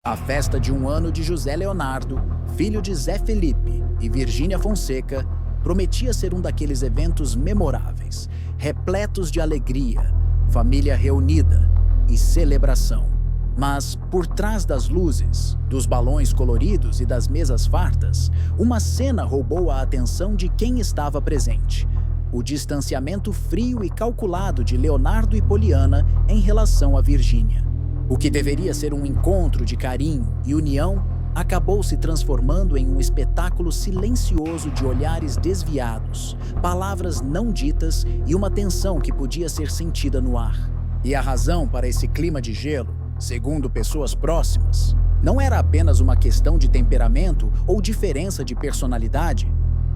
A festa de 1 ano de José Leonardo, filho de Zé Felipe e Virgínia Fonseca, prometia ser um daqueles eventos memoráveis, repletos de alegria, família reunida e celebração. Mas, por trás das luzes, dos balões coloridos e das mesas fartas, uma cena roubou a atenção de quem estava presente: o distanciamento frio e calculado de Leonardo e Poliana em relação a Virgínia. O que deveria ser um encontro de carinho e união acabou se transformando em um espetáculo silencioso de olhares desviados, palavras não ditas e uma tensão que podia ser sentida no ar. E a razão para esse clima de gelo, segundo pessoas próximas, não era apenas uma questão de temperamento ou diferença de personalidade.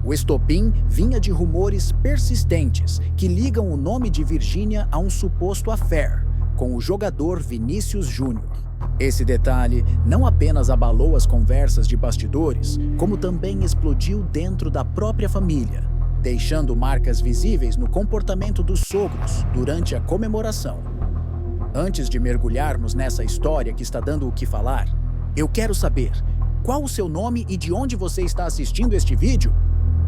O estopim vinha de rumores persistentes que ligam o nome de Virgínia a um suposto affair com o jogador Vinícius Júnior. Esse detalhe não apenas abalou as conversas de bastidores, como também explodiu dentro da própria família, deixando marcas visíveis no comportamento dos sogros durante a comemoração. Antes de mergulharmos nessa história que está dando o que falar, eu quero saber qual o seu nome e de onde você está assistindo este vídeo?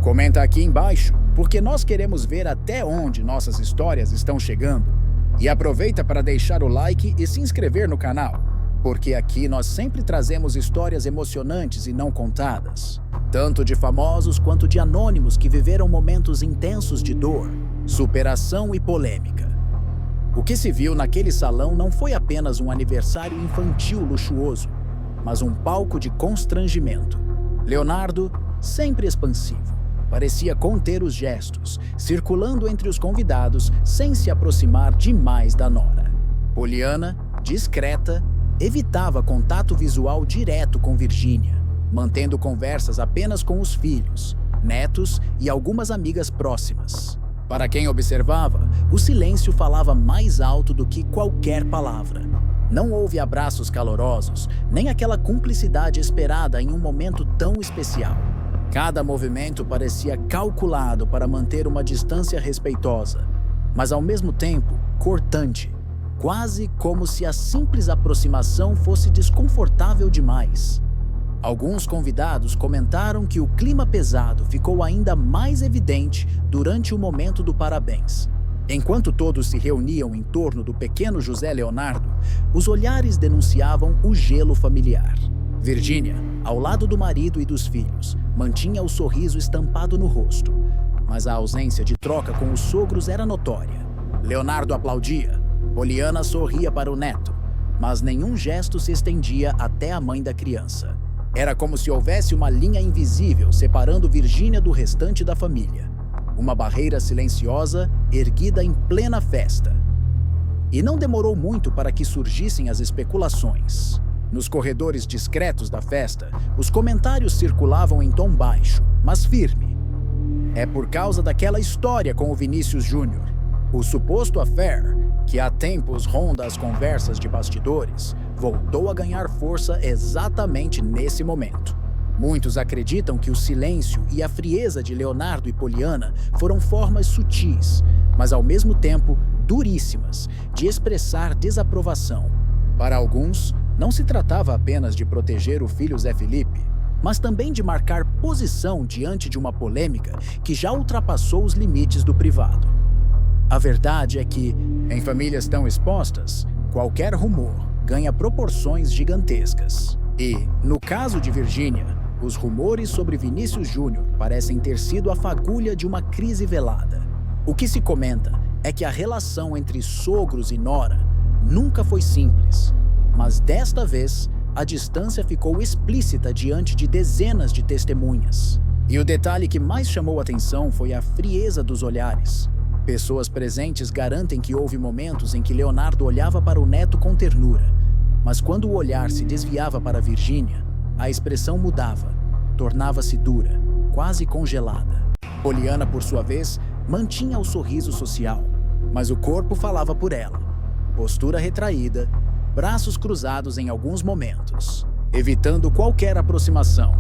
Comenta aqui embaixo, porque nós queremos ver até onde nossas histórias estão chegando. E aproveita para deixar o like e se inscrever no canal, porque aqui nós sempre trazemos histórias emocionantes e não contadas, tanto de famosos quanto de anônimos que viveram momentos intensos de dor, superação e polêmica. O que se viu naquele salão não foi apenas um aniversário infantil luxuoso, mas um palco de constrangimento. Leonardo, sempre expansivo, parecia conter os gestos, circulando entre os convidados sem se aproximar demais da nora. Poliana, discreta, evitava contato visual direto com Virgínia, mantendo conversas apenas com os filhos, netos e algumas amigas próximas. Para quem observava, o silêncio falava mais alto do que qualquer palavra. Não houve abraços calorosos, nem aquela cumplicidade esperada em um momento tão especial. Cada movimento parecia calculado para manter uma distância respeitosa, mas ao mesmo tempo cortante, quase como se a simples aproximação fosse desconfortável demais. Alguns convidados comentaram que o clima pesado ficou ainda mais evidente durante o momento do parabéns. Enquanto todos se reuniam em torno do pequeno José Leonardo, os olhares denunciavam o gelo familiar. Virgínia, ao lado do marido e dos filhos, mantinha o sorriso estampado no rosto, mas a ausência de troca com os sogros era notória. Leonardo aplaudia, Poliana sorria para o neto, mas nenhum gesto se estendia até a mãe da criança. Era como se houvesse uma linha invisível separando Virgínia do restante da família. Uma barreira silenciosa erguida em plena festa. E não demorou muito para que surgissem as especulações. Nos corredores discretos da festa, os comentários circulavam em tom baixo, mas firme. É por causa daquela história com o Vinícius Júnior, o suposto affair, que há tempos ronda as conversas de bastidores, voltou a ganhar força exatamente nesse momento. Muitos acreditam que o silêncio e a frieza de Leonardo e Poliana foram formas sutis, mas ao mesmo tempo duríssimas, de expressar desaprovação. Para alguns, não se tratava apenas de proteger o filho Zé Felipe, mas também de marcar posição diante de uma polêmica que já ultrapassou os limites do privado. A verdade é que, em famílias tão expostas, qualquer rumor ganha proporções gigantescas. E, no caso de Virgínia, os rumores sobre Vinícius Júnior parecem ter sido a fagulha de uma crise velada. O que se comenta é que a relação entre sogros e nora nunca foi simples. Mas desta vez, a distância ficou explícita diante de dezenas de testemunhas. E o detalhe que mais chamou atenção foi a frieza dos olhares. Pessoas presentes garantem que houve momentos em que Leonardo olhava para o neto com ternura, mas quando o olhar se desviava para Virgínia, a expressão mudava, tornava-se dura, quase congelada. Poliana, por sua vez, mantinha o sorriso social, mas o corpo falava por ela. Postura retraída, braços cruzados em alguns momentos, evitando qualquer aproximação.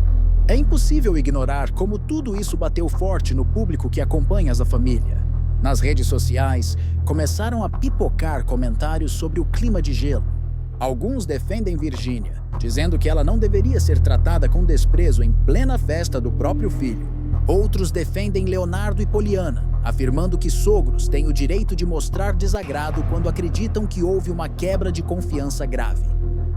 É impossível ignorar como tudo isso bateu forte no público que acompanha a família. Nas redes sociais, começaram a pipocar comentários sobre o clima de gelo. Alguns defendem Virgínia, dizendo que ela não deveria ser tratada com desprezo em plena festa do próprio filho. Outros defendem Leonardo e Poliana, afirmando que sogros têm o direito de mostrar desagrado quando acreditam que houve uma quebra de confiança grave.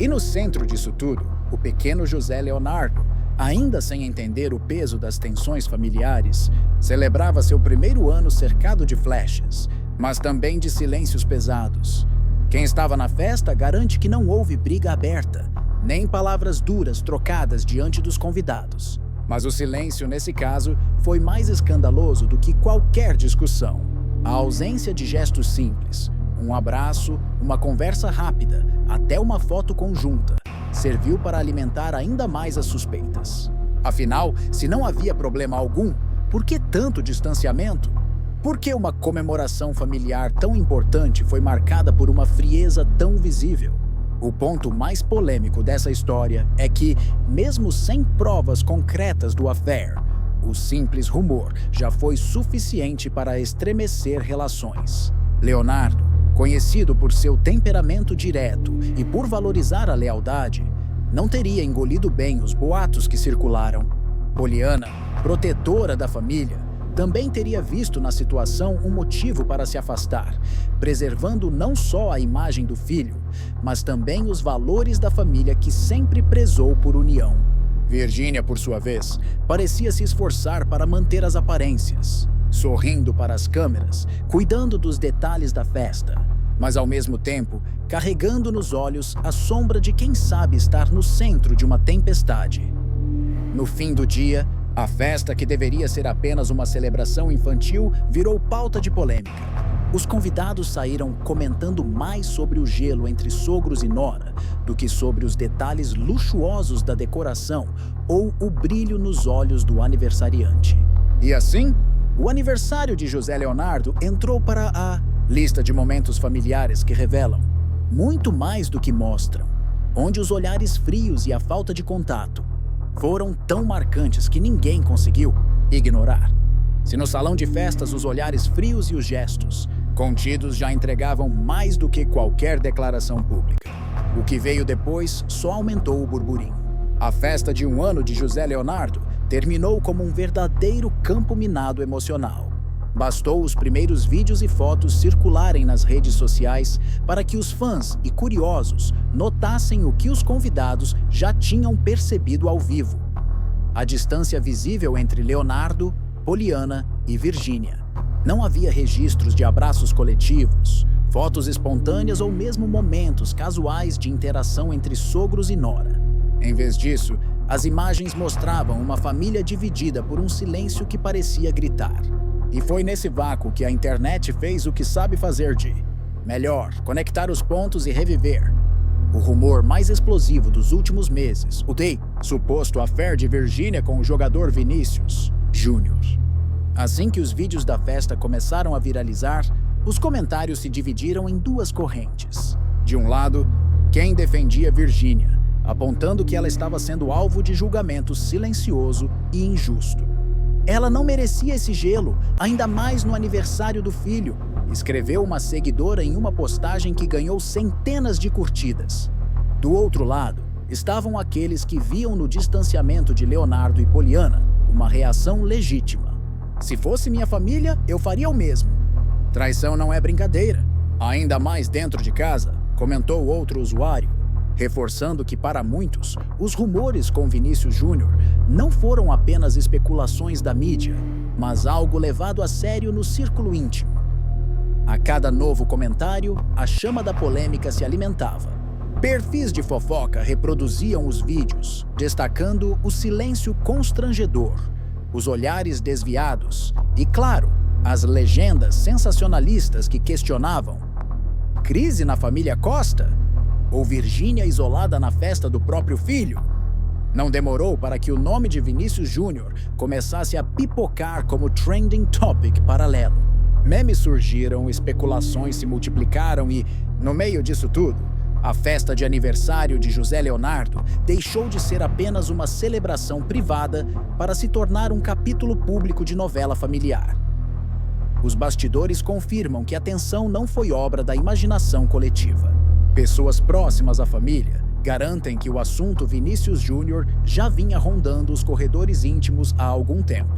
E no centro disso tudo, o pequeno José Leonardo, ainda sem entender o peso das tensões familiares, celebrava seu primeiro ano cercado de flechas, mas também de silêncios pesados. Quem estava na festa garante que não houve briga aberta, nem palavras duras trocadas diante dos convidados. Mas o silêncio, nesse caso, foi mais escandaloso do que qualquer discussão. A ausência de gestos simples, um abraço, uma conversa rápida, até uma foto conjunta, serviu para alimentar ainda mais as suspeitas. Afinal, se não havia problema algum, por que tanto distanciamento? Por que uma comemoração familiar tão importante foi marcada por uma frieza tão visível? O ponto mais polêmico dessa história é que, mesmo sem provas concretas do affair, o simples rumor já foi suficiente para estremecer relações. Leonardo, conhecido por seu temperamento direto e por valorizar a lealdade, não teria engolido bem os boatos que circularam. Poliana, protetora da família, também teria visto na situação um motivo para se afastar, preservando não só a imagem do filho, mas também os valores da família que sempre prezou por união. Virgínia, por sua vez, parecia se esforçar para manter as aparências, sorrindo para as câmeras, cuidando dos detalhes da festa, mas ao mesmo tempo carregando nos olhos a sombra de quem sabe estar no centro de uma tempestade. No fim do dia, a festa, que deveria ser apenas uma celebração infantil, virou pauta de polêmica. Os convidados saíram comentando mais sobre o gelo entre sogros e nora do que sobre os detalhes luxuosos da decoração ou o brilho nos olhos do aniversariante. E assim, o aniversário de José Leonardo entrou para a lista de momentos familiares que revelam muito mais do que mostram, onde os olhares frios e a falta de contato foram tão marcantes que ninguém conseguiu ignorar. Se no salão de festas os olhares frios e os gestos contidos já entregavam mais do que qualquer declaração pública, o que veio depois só aumentou o burburinho. A festa de 1 ano de José Leonardo terminou como um verdadeiro campo minado emocional. Bastou os primeiros vídeos e fotos circularem nas redes sociais para que os fãs e curiosos notassem o que os convidados já tinham percebido ao vivo: a distância visível entre Leonardo, Poliana e Virgínia. Não havia registros de abraços coletivos, fotos espontâneas ou mesmo momentos casuais de interação entre sogros e nora. Em vez disso, as imagens mostravam uma família dividida por um silêncio que parecia gritar. E foi nesse vácuo que a internet fez o que sabe fazer de melhor, conectar os pontos e reviver o rumor mais explosivo dos últimos meses, o suposto affair de Virgínia com o jogador Vinícius Júnior. Assim que os vídeos da festa começaram a viralizar, os comentários se dividiram em duas correntes. De um lado, quem defendia Virgínia, apontando que ela estava sendo alvo de julgamento silencioso e injusto. Ela não merecia esse gelo, ainda mais no aniversário do filho, escreveu uma seguidora em uma postagem que ganhou centenas de curtidas. Do outro lado, estavam aqueles que viam no distanciamento de Leonardo e Poliana uma reação legítima. Se fosse minha família, eu faria o mesmo. Traição não é brincadeira, ainda mais dentro de casa, comentou outro usuário, reforçando que para muitos, os rumores com Vinícius Júnior não foram apenas especulações da mídia, mas algo levado a sério no círculo íntimo. A cada novo comentário, a chama da polêmica se alimentava. Perfis de fofoca reproduziam os vídeos, destacando o silêncio constrangedor, os olhares desviados e, claro, as legendas sensacionalistas que questionavam: crise na família Costa? Ou Virgínia isolada na festa do próprio filho? Não demorou para que o nome de Vinícius Júnior começasse a pipocar como trending topic paralelo. Memes surgiram, especulações se multiplicaram e, no meio disso tudo, a festa de aniversário de José Leonardo deixou de ser apenas uma celebração privada para se tornar um capítulo público de novela familiar. Os bastidores confirmam que a tensão não foi obra da imaginação coletiva. Pessoas próximas à família garantem que o assunto Vinícius Júnior já vinha rondando os corredores íntimos há algum tempo.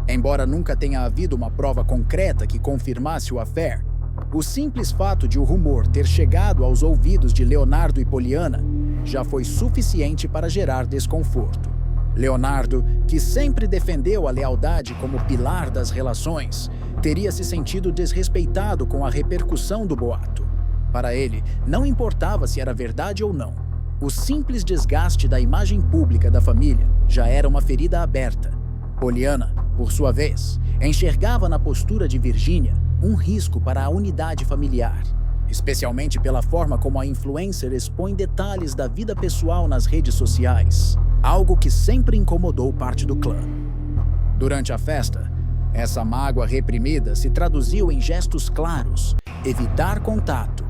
Embora nunca tenha havido uma prova concreta que confirmasse o affair, o simples fato de o rumor ter chegado aos ouvidos de Leonardo e Poliana já foi suficiente para gerar desconforto. Leonardo, que sempre defendeu a lealdade como pilar das relações, teria se sentido desrespeitado com a repercussão do boato. Para ele, não importava se era verdade ou não. O simples desgaste da imagem pública da família já era uma ferida aberta. Poliana, por sua vez, enxergava na postura de Virgínia um risco para a unidade familiar, especialmente pela forma como a influencer expõe detalhes da vida pessoal nas redes sociais, algo que sempre incomodou parte do clã. Durante a festa, essa mágoa reprimida se traduziu em gestos claros: evitar contato,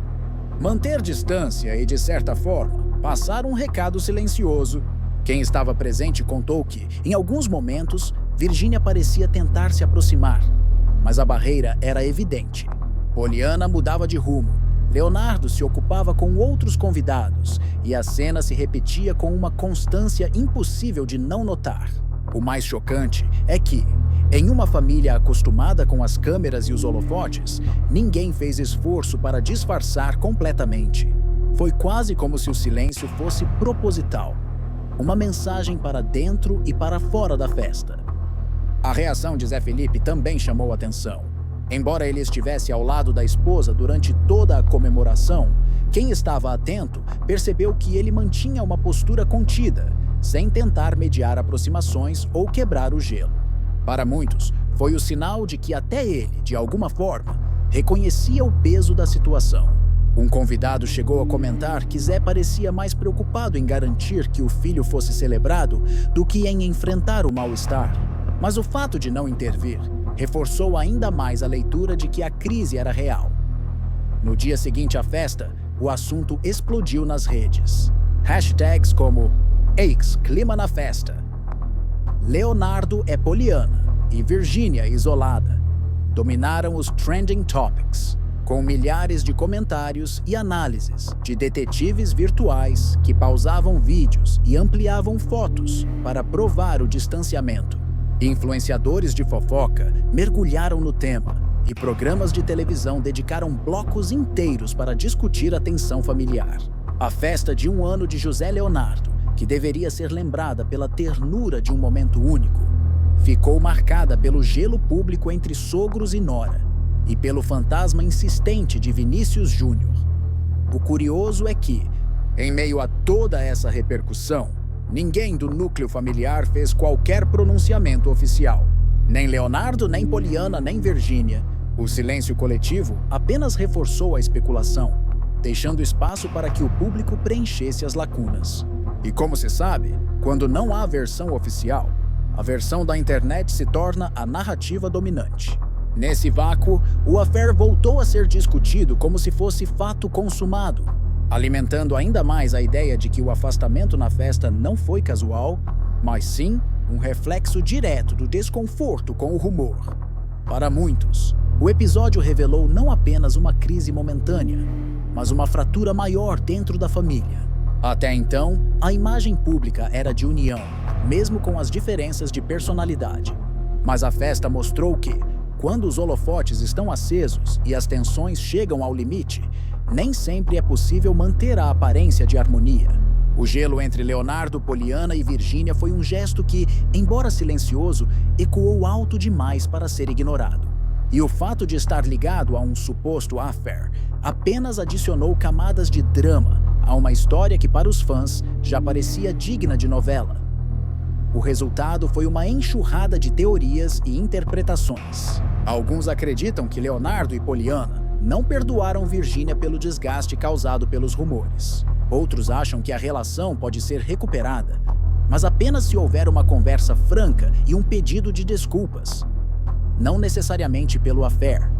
manter distância e, de certa forma, passar um recado silencioso. Quem estava presente contou que, em alguns momentos, Virgínia parecia tentar se aproximar, mas a barreira era evidente. Poliana mudava de rumo, Leonardo se ocupava com outros convidados e a cena se repetia com uma constância impossível de não notar. O mais chocante é que, em uma família acostumada com as câmeras e os holofotes, ninguém fez esforço para disfarçar completamente. Foi quase como se o silêncio fosse proposital, uma mensagem para dentro e para fora da festa. A reação de Zé Felipe também chamou atenção. Embora ele estivesse ao lado da esposa durante toda a comemoração, quem estava atento percebeu que ele mantinha uma postura contida, sem tentar mediar aproximações ou quebrar o gelo. Para muitos, foi o sinal de que até ele, de alguma forma, reconhecia o peso da situação. Um convidado chegou a comentar que Zé parecia mais preocupado em garantir que o filho fosse celebrado do que em enfrentar o mal-estar. Mas o fato de não intervir reforçou ainda mais a leitura de que a crise era real. No dia seguinte à festa, o assunto explodiu nas redes. Hashtags como "Ex, clima na festa", "Leonardo é Poliana" e "Virgínia isolada" dominaram os trending topics, com milhares de comentários e análises de detetives virtuais que pausavam vídeos e ampliavam fotos para provar o distanciamento. Influenciadores de fofoca mergulharam no tema e programas de televisão dedicaram blocos inteiros para discutir a tensão familiar. A festa de 1 ano de José Leonardo, que deveria ser lembrada pela ternura de um momento único, ficou marcada pelo gelo público entre sogros e nora e pelo fantasma insistente de Vinícius Júnior. O curioso é que, em meio a toda essa repercussão, ninguém do núcleo familiar fez qualquer pronunciamento oficial. Nem Leonardo, nem Poliana, nem Virgínia. O silêncio coletivo apenas reforçou a especulação, deixando espaço para que o público preenchesse as lacunas. E como se sabe, quando não há versão oficial, a versão da internet se torna a narrativa dominante. Nesse vácuo, o affair voltou a ser discutido como se fosse fato consumado, alimentando ainda mais a ideia de que o afastamento na festa não foi casual, mas sim um reflexo direto do desconforto com o rumor. Para muitos, o episódio revelou não apenas uma crise momentânea, mas uma fratura maior dentro da família. Até então, a imagem pública era de união, mesmo com as diferenças de personalidade. Mas a festa mostrou que, quando os holofotes estão acesos e as tensões chegam ao limite, nem sempre é possível manter a aparência de harmonia. O gelo entre Leonardo, Poliana e Virgínia foi um gesto que, embora silencioso, ecoou alto demais para ser ignorado. E o fato de estar ligado a um suposto affair apenas adicionou camadas de drama a uma história que, para os fãs, já parecia digna de novela. O resultado foi uma enxurrada de teorias e interpretações. Alguns acreditam que Leonardo e Poliana não perdoaram Virgínia pelo desgaste causado pelos rumores. Outros acham que a relação pode ser recuperada, mas apenas se houver uma conversa franca e um pedido de desculpas. Não necessariamente pelo affair,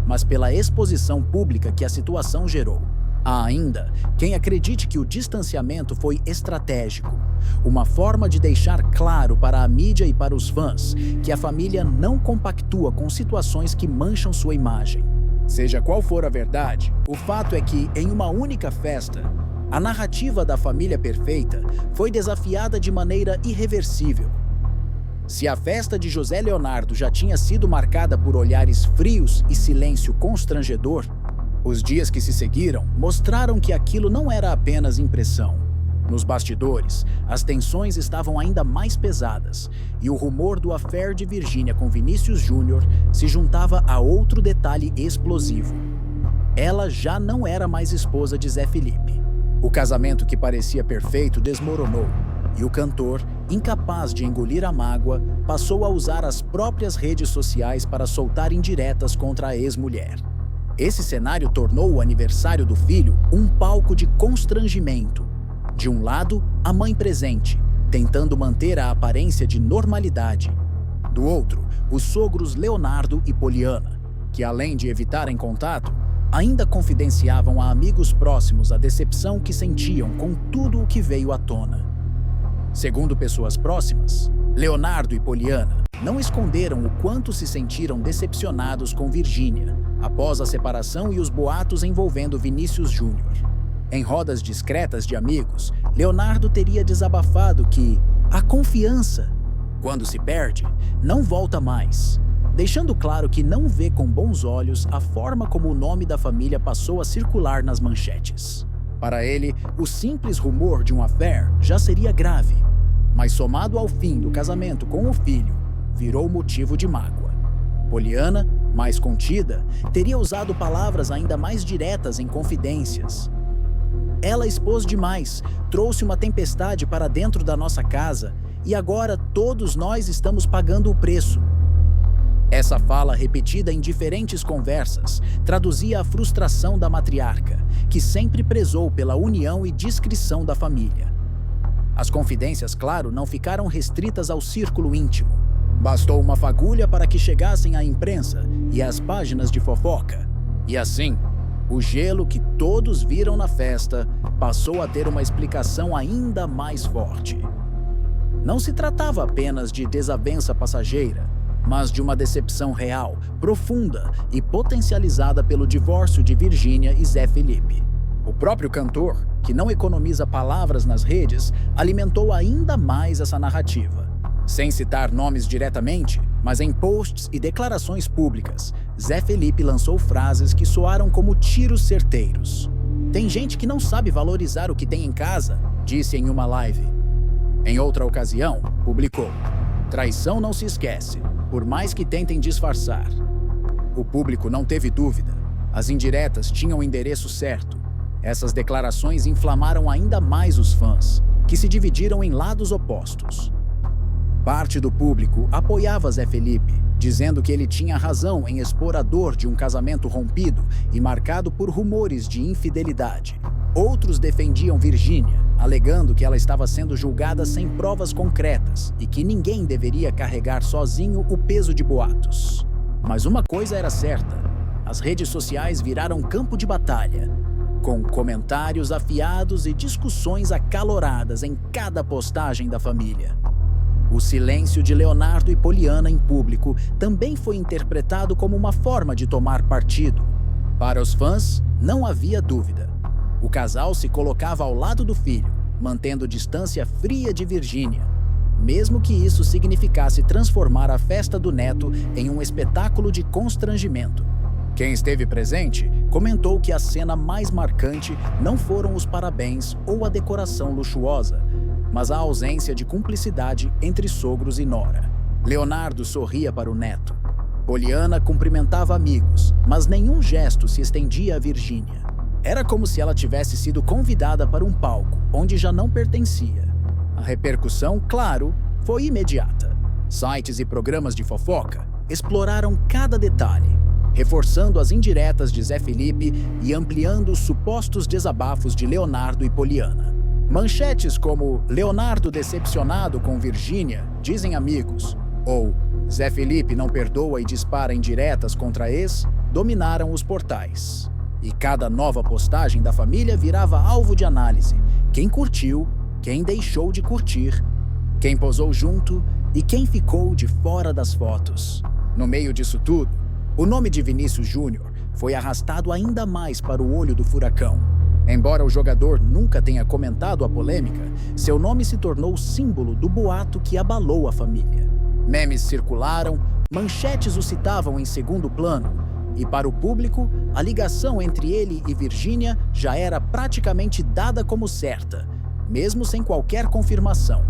mas pela exposição pública que a situação gerou. Há ainda quem acredite que o distanciamento foi estratégico, uma forma de deixar claro para a mídia e para os fãs que a família não compactua com situações que mancham sua imagem. Seja qual for a verdade, o fato é que, em uma única festa, A narrativa da família perfeita foi desafiada de maneira irreversível. Se a festa de José Leonardo já tinha sido marcada por olhares frios e silêncio constrangedor, os dias que se seguiram mostraram que aquilo não era apenas impressão. Nos bastidores, as tensões estavam ainda mais pesadas e o rumor do affair de Virgínia com Vinícius Júnior se juntava a outro detalhe explosivo. Ela já não era mais esposa de Zé Felipe. O casamento que parecia perfeito desmoronou e o cantor, incapaz de engolir a mágoa, passou a usar as próprias redes sociais para soltar indiretas contra a ex-mulher. Esse cenário tornou o aniversário do filho um palco de constrangimento. De um lado, a mãe presente, tentando manter a aparência de normalidade. Do outro, os sogros Leonardo e Poliana, que além de evitarem contato, ainda confidenciavam a amigos próximos a decepção que sentiam com tudo o que veio à tona. Segundo pessoas próximas, Leonardo e Poliana não esconderam o quanto se sentiram decepcionados com Virgínia após a separação e os boatos envolvendo Vinícius Júnior. Em rodas discretas de amigos, Leonardo teria desabafado que a confiança, quando se perde, não volta mais, deixando claro que não vê com bons olhos a forma como o nome da família passou a circular nas manchetes. Para ele, o simples rumor de um affair já seria grave, mas somado ao fim do casamento com o filho, virou motivo de mágoa. Poliana, mais contida, teria usado palavras ainda mais diretas em confidências. Ela expôs demais, trouxe uma tempestade para dentro da nossa casa e agora todos nós estamos pagando o preço. Essa fala, repetida em diferentes conversas, traduzia a frustração da matriarca, que sempre prezou pela união e discrição da família. As confidências, claro, não ficaram restritas ao círculo íntimo. Bastou uma fagulha para que chegassem à imprensa e às páginas de fofoca. E assim, o gelo que todos viram na festa passou a ter uma explicação ainda mais forte. Não se tratava apenas de desavença passageira, mas de uma decepção real, profunda e potencializada pelo divórcio de Virgínia e Zé Felipe. O próprio cantor, que não economiza palavras nas redes, alimentou ainda mais essa narrativa. Sem citar nomes diretamente, mas em posts e declarações públicas, Zé Felipe lançou frases que soaram como tiros certeiros. "Tem gente que não sabe valorizar o que tem em casa", disse em uma live. Em outra ocasião, publicou: "Traição não se esquece, por mais que tentem disfarçar." O público não teve dúvida. As indiretas tinham o endereço certo. Essas declarações inflamaram ainda mais os fãs, que se dividiram em lados opostos. Parte do público apoiava Zé Felipe, dizendo que ele tinha razão em expor a dor de um casamento rompido e marcado por rumores de infidelidade. Outros defendiam Virgínia, alegando que ela estava sendo julgada sem provas concretas e que ninguém deveria carregar sozinho o peso de boatos. Mas uma coisa era certa: as redes sociais viraram campo de batalha, com comentários afiados e discussões acaloradas em cada postagem da família. O silêncio de Leonardo e Poliana em público também foi interpretado como uma forma de tomar partido. Para os fãs, não havia dúvida. O casal se colocava ao lado do filho, mantendo distância fria de Virgínia, mesmo que isso significasse transformar a festa do neto em um espetáculo de constrangimento. Quem esteve presente comentou que a cena mais marcante não foram os parabéns ou a decoração luxuosa, mas a ausência de cumplicidade entre sogros e nora. Leonardo sorria para o neto. Poliana cumprimentava amigos, mas nenhum gesto se estendia a Virgínia. Era como se ela tivesse sido convidada para um palco onde já não pertencia. A repercussão, claro, foi imediata. Sites e programas de fofoca exploraram cada detalhe, reforçando as indiretas de Zé Felipe e ampliando os supostos desabafos de Leonardo e Poliana. Manchetes como "Leonardo decepcionado com Virgínia, dizem amigos", ou "Zé Felipe não perdoa e dispara indiretas contra ex", dominaram os portais. E cada nova postagem da família virava alvo de análise. Quem curtiu, quem deixou de curtir, quem posou junto e quem ficou de fora das fotos. No meio disso tudo, o nome de Vinícius Júnior foi arrastado ainda mais para o olho do furacão. Embora o jogador nunca tenha comentado a polêmica, seu nome se tornou símbolo do boato que abalou a família. Memes circularam, manchetes o citavam em segundo plano, e para o público, a ligação entre ele e Virgínia já era praticamente dada como certa, mesmo sem qualquer confirmação.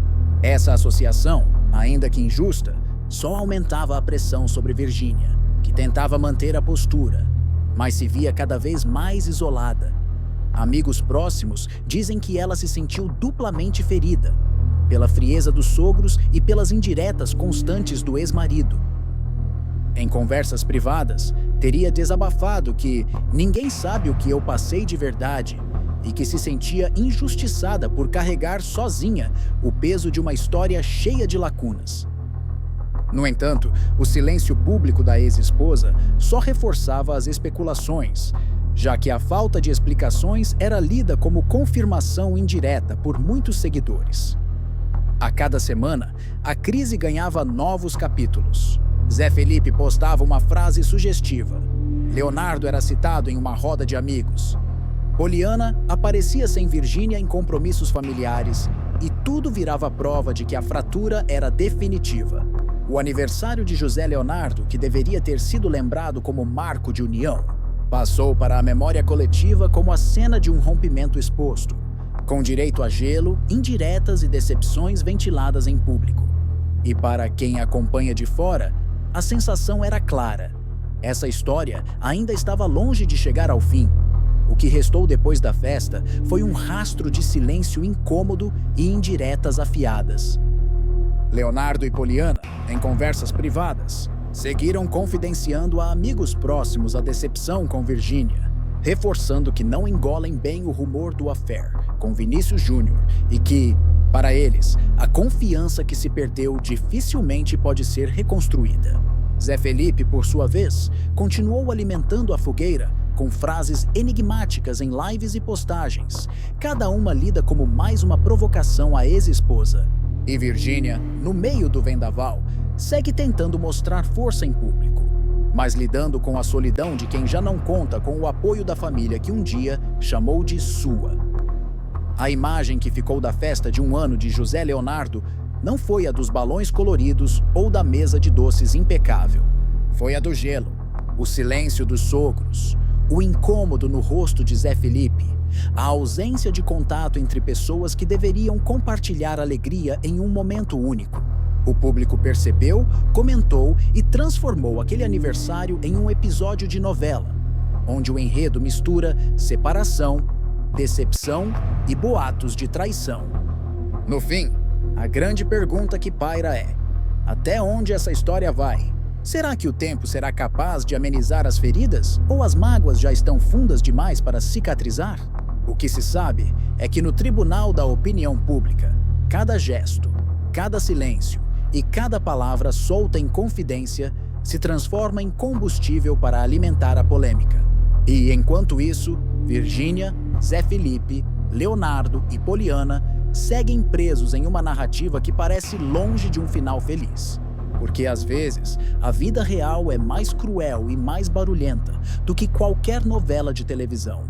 Essa associação, ainda que injusta, só aumentava a pressão sobre Virgínia, que tentava manter a postura, mas se via cada vez mais isolada. Amigos próximos dizem que ela se sentiu duplamente ferida, pela frieza dos sogros e pelas indiretas constantes do ex-marido. Em conversas privadas, teria desabafado que ninguém sabe o que eu passei de verdade e que se sentia injustiçada por carregar sozinha o peso de uma história cheia de lacunas. No entanto, o silêncio público da ex-esposa só reforçava as especulações, já que a falta de explicações era lida como confirmação indireta por muitos seguidores. A cada semana, a crise ganhava novos capítulos. Zé Felipe postava uma frase sugestiva. Leonardo era citado em uma roda de amigos. Poliana aparecia sem Virgínia em compromissos familiares e tudo virava prova de que a fratura era definitiva. O aniversário de José Leonardo, que deveria ter sido lembrado como marco de união, passou para a memória coletiva como a cena de um rompimento exposto, com direito a gelo, indiretas e decepções ventiladas em público. E para quem acompanha de fora, a sensação era clara. Essa história ainda estava longe de chegar ao fim. O que restou depois da festa foi um rastro de silêncio incômodo e indiretas afiadas. Leonardo e Poliana, em conversas privadas, seguiram confidenciando a amigos próximos a decepção com Virgínia, reforçando que não engolem bem o rumor do affair com Vinícius Júnior e que, para eles, a confiança que se perdeu dificilmente pode ser reconstruída. Zé Felipe, por sua vez, continuou alimentando a fogueira com frases enigmáticas em lives e postagens, cada uma lida como mais uma provocação à ex-esposa. E Virgínia, no meio do vendaval, segue tentando mostrar força em público, mas lidando com a solidão de quem já não conta com o apoio da família que um dia chamou de sua. A imagem que ficou da festa de 1 ano de José Leonardo não foi a dos balões coloridos ou da mesa de doces impecável. Foi a do gelo, o silêncio dos sogros, o incômodo no rosto de Zé Felipe, a ausência de contato entre pessoas que deveriam compartilhar alegria em um momento único. O público percebeu, comentou e transformou aquele aniversário em um episódio de novela, onde o enredo mistura separação, decepção e boatos de traição. No fim, a grande pergunta que paira é: até onde essa história vai? Será que o tempo será capaz de amenizar as feridas? Ou as mágoas já estão fundas demais para cicatrizar? O que se sabe é que no tribunal da opinião pública, cada gesto, cada silêncio e cada palavra solta em confidência se transforma em combustível para alimentar a polêmica. E, enquanto isso, Virgínia, Zé Felipe, Leonardo e Poliana seguem presos em uma narrativa que parece longe de um final feliz. Porque, às vezes, a vida real é mais cruel e mais barulhenta do que qualquer novela de televisão.